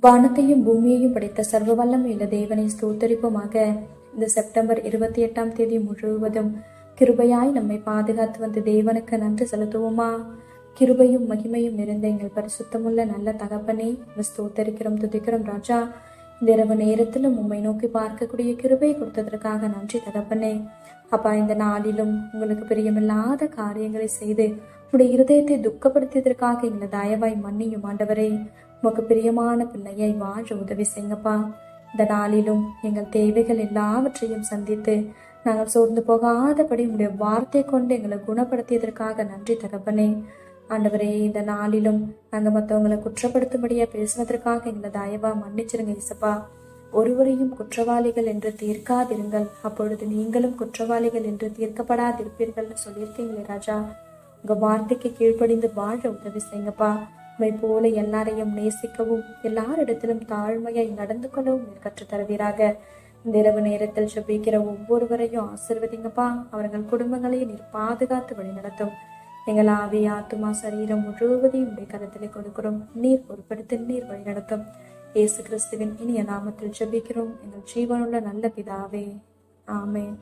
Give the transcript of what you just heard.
வானத்தையும் பூமியையும் படைத்த சர்வ வல்லமையுள்ள தேவனை ஸ்தோத்தரிப்போமாக. இந்த செப்டம்பர் 28ஆம் தேதி முழுவதும் கிருபையாய் நம்மை பாதுகாத்து வந்த தேவனுக்கு நன்றி செலுத்துவோமா? கிருபையும் மகிமையும் நிறைந்த எங்கள் பரிசுத்தமுள்ள நல்ல தகப்பனே, ஸ்தோத்தரிக்கிறோம், துதிக்கிறோம் ராஜா. இந்த இரவு நேரத்திலும் உம்மை நோக்கி பார்க்கக்கூடிய கிருபை கொடுத்ததற்காக நன்றி தகப்பனே. அப்பா, இந்த நாளிலும் உங்களுக்கு பிரியமில்லாத காரியங்களை செய்து உடைய இருதயத்தை துக்கப்படுத்தியதற்காக எங்களை தயவாய் மன்னியும் ஆண்டவரே. உமக்கு பிரியமான பிள்ளையை வாழ உதவி செய்யுங்கப்பா. இந்த நாளிலும் எங்கள் தேவைகள் எல்லாவற்றையும் சந்தித்து நாங்கள் சோர்ந்து போகாதபடி உடைய வார்த்தை கொண்டு எங்களை குணப்படுத்தியதற்காக நன்றி தகப்பனே. ஆண்டவரே, இந்த நாளிலும் நாங்கள் மற்றவங்களை குற்றப்படுத்தும்படியா பேசுவதற்காக எங்களை தயவா மன்னிச்சிருங்க இசப்பா. ஒருவரையும் குற்றவாளிகள் என்று தீர்க்காதிருங்கள், அப்பொழுது நீங்களும் குற்றவாளிகள் என்று தீர்க்கப்படாதிருப்பீர்கள்னு சொல்லியிருக்கீங்களே ராஜா. உங்க வார்த்தைக்கு கீழ்ப்படிந்து வாழ உதவி செய்யுங்கப்பா. உண்மை போல எல்லாரையும் நேசிக்கவும் எல்லாரிடத்திலும் தாழ்மையாய் நடந்து கொள்ளவும் நீர் கற்றுத்தருவீராக. இந்த இரவு நேரத்தில் ஜெபிக்கிற ஒவ்வொருவரையும் ஆசீர்வதிங்கப்பா. அவர்கள் குடும்பங்களையும் நீர் பாதுகாத்து வழி நடத்தும். எங்கள் ஆவி, ஆத்துமா, சரீரம் முழுவதையும் உடைய கருத்திலே கொடுக்கிறோம். நீர் பொறுப்படுத்தி நீர் வழி நடத்தும். இயேசு கிறிஸ்துவின் இனிய நாமத்தில் ஜெபிக்கிறோம் எங்கள் ஜீவனுள்ள நல்ல பிதாவே, ஆமென்.